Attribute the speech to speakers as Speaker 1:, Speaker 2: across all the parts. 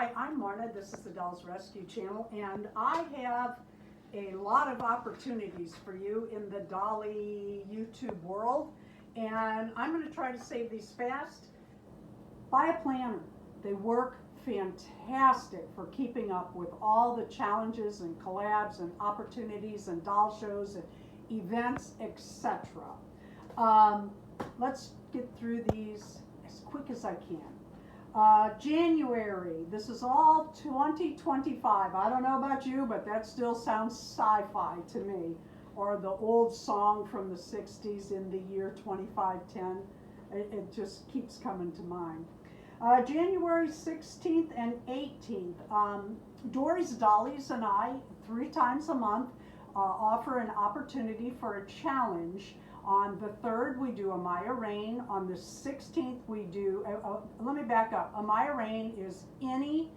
Speaker 1: Hi, I'm Marna. This is the Dolls Rescue Channel, and I have a lot of opportunities for you in the Dolly YouTube world, and I'm going to try to save these fast. Buy a planner. They work fantastic for keeping up with all the challenges and collabs and opportunities and doll shows and events, etc. Let's get through these as quick as I can. January, this is all 2025. I don't know about you, but that still sounds sci-fi to me. Or the old song from the 60s in the year 2510. It just keeps coming to mind. January 16th and 18th, Dory's Dollies and I, 3 times a month, offer an opportunity for a challenge. On the 3rd, we do a Maya Rain. On the 16th, we do, let me back up. A Maya Rain is any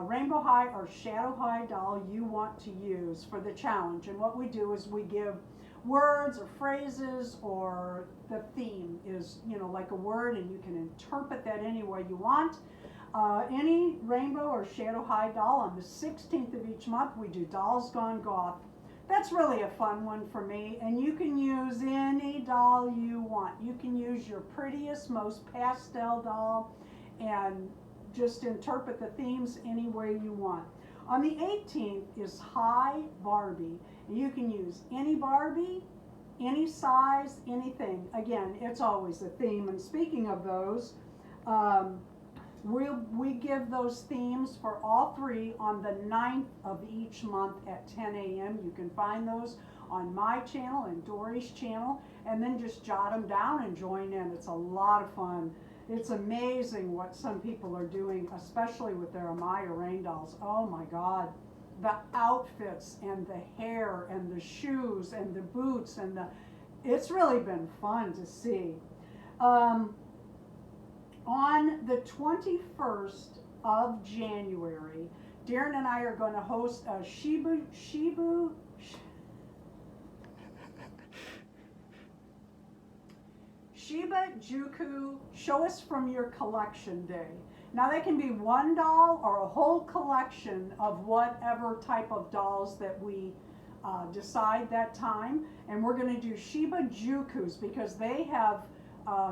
Speaker 1: rainbow high or shadow high doll you want to use for the challenge. And what we do is we give words or phrases, or the theme is, like a word, and you can interpret that any way you want. Any rainbow or shadow high doll. On the 16th of each month, we do Dolls Gone Goth. That's really a fun one for me, and you can use any doll you want. You can use your prettiest, most pastel doll and just interpret the themes any way you want. On the 18th is High Barbie. You can use any Barbie, any size, anything. Again, it's always a theme. And speaking of those, we give those themes for all 3 on the 9th of each month at 10 a.m. You can find those on my channel and Dory's channel, and then just jot them down and join in. It's a lot of fun. It's amazing what some people are doing, especially with their Amaya Rain dolls. Oh my God. The outfits and the hair and the shoes and the boots and it's really been fun to see. On the 21st of January, Darren and I are going to host a Shiba Juku Show Us From Your Collection Day. Now that can be one doll or a whole collection of whatever type of dolls that we decide that time. And we're going to do Shiba Jukus because they have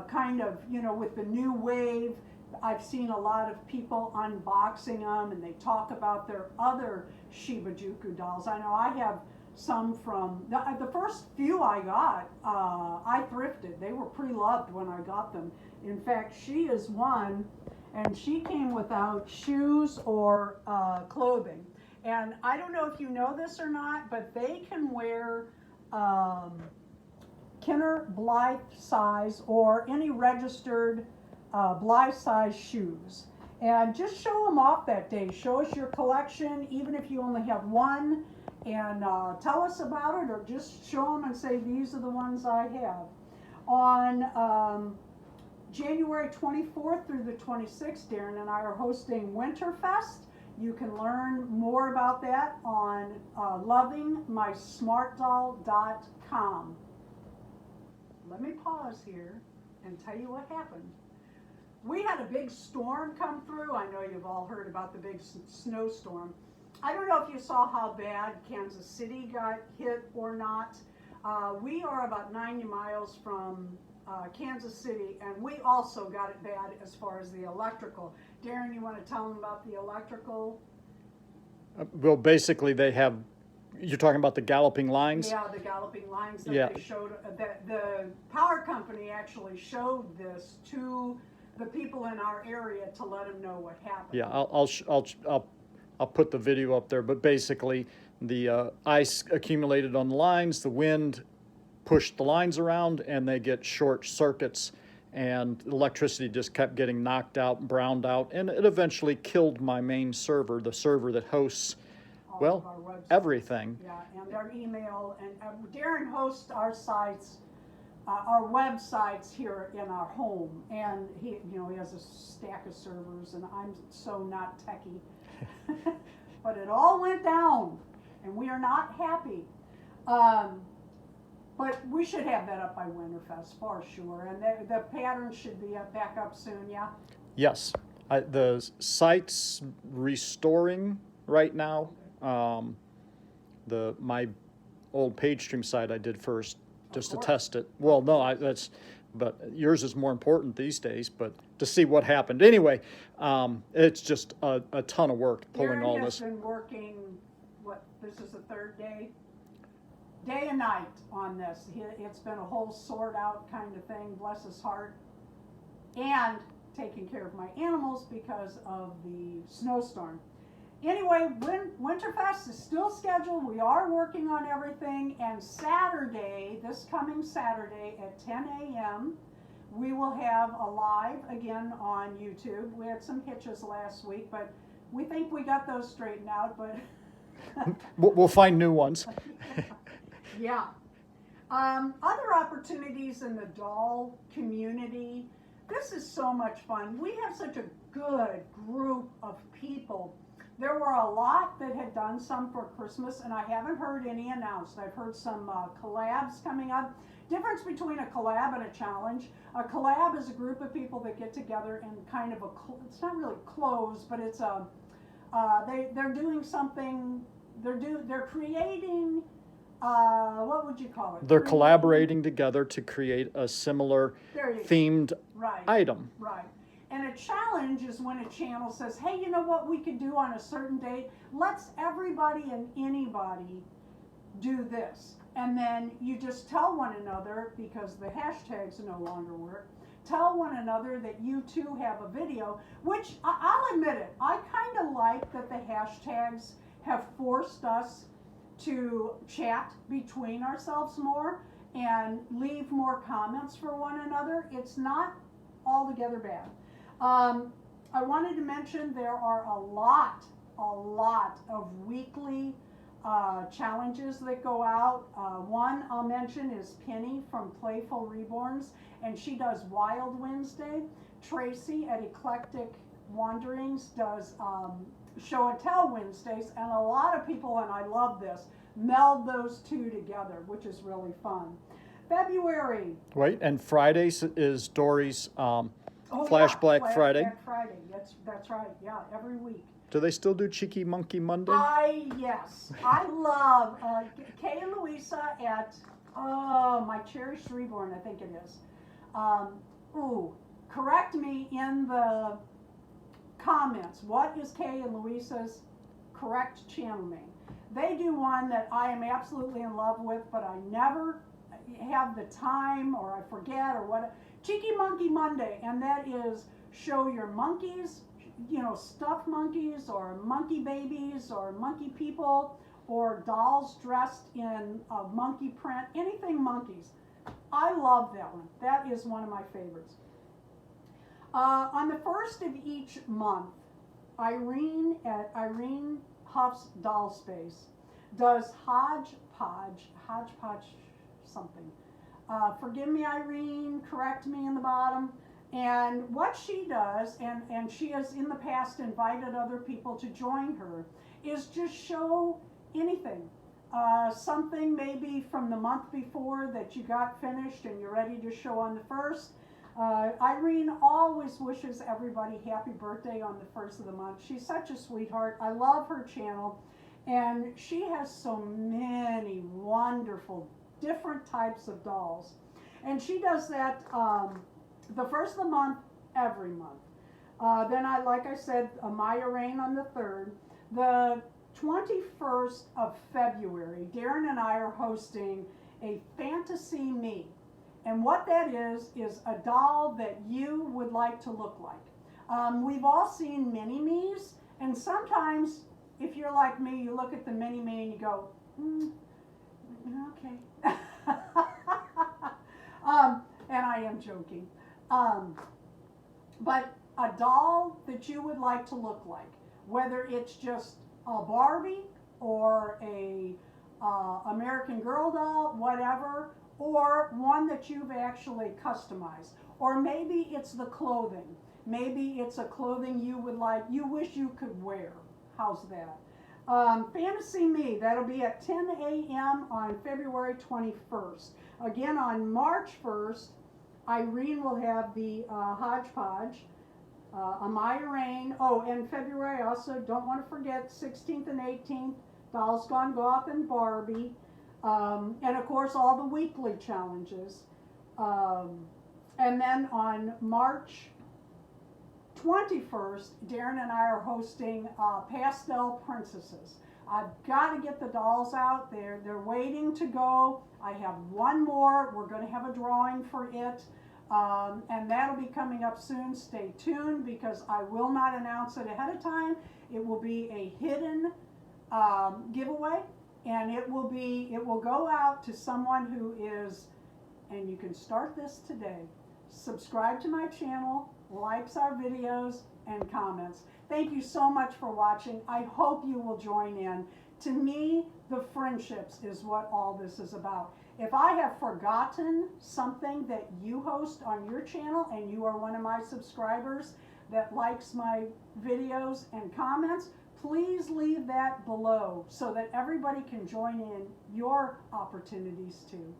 Speaker 1: kind of, with the new wave, I've seen a lot of people unboxing them, and they talk about their other Shiba Juku dolls. I know I have some from, the first few I got, I thrifted. They were pre-loved when I got them. In fact, she is one, and she came without shoes or clothing. And I don't know if you know this or not, but they can wear Kenner Blythe size or any registered Blythe size shoes. And just show them off that day. Show us your collection, even if you only have one, and tell us about it, or just show them and say, these are the ones I have. On January 24th through the 26th, Darren and I are hosting Winterfest. You can learn more about that on lovingmysmartdoll.com. Let me pause here and tell you what happened. We had a big storm come through. I know you've all heard about the big snowstorm. I don't know if you saw how bad Kansas City got hit or not. We are about 90 miles from Kansas City, and we also got it bad as far as the electrical. Darren, you want to tell them about the electrical?
Speaker 2: Well, basically they have, you're talking about the galloping lines?
Speaker 1: Yeah, the galloping lines that they showed. The power company actually showed this to the people in our area to let them know what happened.
Speaker 2: Yeah, I'll put the video up there, but basically the ice accumulated on the lines, the wind pushed the lines around, and they get short circuits, and electricity just kept getting knocked out and browned out, and it eventually killed my main server, the server that hosts everything.
Speaker 1: Yeah, and our email, and Darren hosts our sites, our websites here in our home, and he has a stack of servers, and I'm so not techie, but it all went down, and we are not happy. But we should have that up by Winterfest for sure, and the pattern should be back up soon. Yeah.
Speaker 2: Yes. The site's restoring right now. My old page stream site I did first just to test it. Well, no, but yours is more important these days, but to see what happened. Anyway, it's just a ton of work pulling all this.
Speaker 1: Aaron has been working, this is the third day? Day and night on this. It's been a whole sort out kind of thing, bless his heart. And taking care of my animals because of the snowstorm. Anyway, Winterfest is still scheduled. We are working on everything. And Saturday, this coming Saturday at 10 a.m., we will have a live again on YouTube. We had some hitches last week, but we think we got those straightened out. But
Speaker 2: we'll find new ones.
Speaker 1: Yeah. Other opportunities in the doll community. This is so much fun. We have such a good group of people. There were a lot that had done some for Christmas, and I haven't heard any announced. I've heard some collabs coming up. Difference between a collab and a challenge. A collab is a group of people that get together and kind of it's not really closed, but it's they're doing something. They're creating. What would you call it?
Speaker 2: They're collaborating together to create a similar themed item.
Speaker 1: Right. And a challenge is when a channel says, hey, you know what we could do on a certain date? Let's everybody and anybody do this. And then you just tell one another, because the hashtags no longer work, tell one another that you too have a video, which I'll admit it, I kind of like that the hashtags have forced us to chat between ourselves more and leave more comments for one another. It's not altogether bad. I wanted to mention there are a lot of weekly challenges that go out. One I'll mention is Penny from Playful Reborns, and she does Wild Wednesday. Tracy at Eclectic Wanderings does Show and Tell Wednesdays, and a lot of people, and I love this, meld those two together, which is really fun. February.
Speaker 2: Wait, and Fridays is Dory's Flash Black Friday.
Speaker 1: Black Friday. That's right. Yeah, every week.
Speaker 2: Do they still do Cheeky Monkey Monday?
Speaker 1: Yes. I love Kay and Louisa at my cherished reborn, I think it is. Correct me in the comments. What is Kay and Louisa's correct channel name? They do one that I am absolutely in love with, but I never have the time, or I forget, or what. Cheeky Monkey Monday, and that is show your monkeys, stuffed monkeys, or monkey babies, or monkey people, or dolls dressed in a monkey print, anything monkeys. I love that one. That is one of my favorites. On the first of each month, Irene at Irene Huff's Doll Space does hodgepodge something. Forgive me, Irene, correct me in the bottom. And what she does, and she has in the past invited other people to join her, is just show anything. Something maybe from the month before that you got finished and you're ready to show on the first. Irene always wishes everybody happy birthday on the first of the month. She's such a sweetheart. I love her channel, and she has so many wonderful different types of dolls. And she does that the first of the month, every month. Then like I said, Maya Rain on the 3rd. The 21st of February, Darren and I are hosting a Fantasy Me. And what that is a doll that you would like to look like. We've all seen mini-me's, and sometimes, if you're like me, you look at the mini-me and you go, okay. And I am joking. But a doll that you would like to look like, whether it's just a Barbie or a American Girl doll, whatever, or one that you've actually customized. Or maybe it's the clothing. Maybe it's a clothing you wish you could wear. How's that? Fantasy Me, that'll be at 10 a.m. on February 21st. Again, on March 1st, Irene will have the hodgepodge. Amaya Rain. Oh, and February, I also don't want to forget 16th and 18th, Dolls Gone Goth and Barbie. And of course, all the weekly challenges. And then on March 21st, Darren and I are hosting Pastel Princesses. I've got to get the dolls out there. They're waiting to go. I have one more. We're going to have a drawing for it. And that'll be coming up soon. Stay tuned because I will not announce it ahead of time. It will be a hidden giveaway, and it will go out to someone who is, and you can start this today, subscribe to my channel, likes our videos, and comments. Thank you so much for watching. I hope you will join in. To me, the friendships is what all this is about. If I have forgotten something that you host on your channel and you are one of my subscribers that likes my videos and comments, please leave that below so that everybody can join in your opportunities too.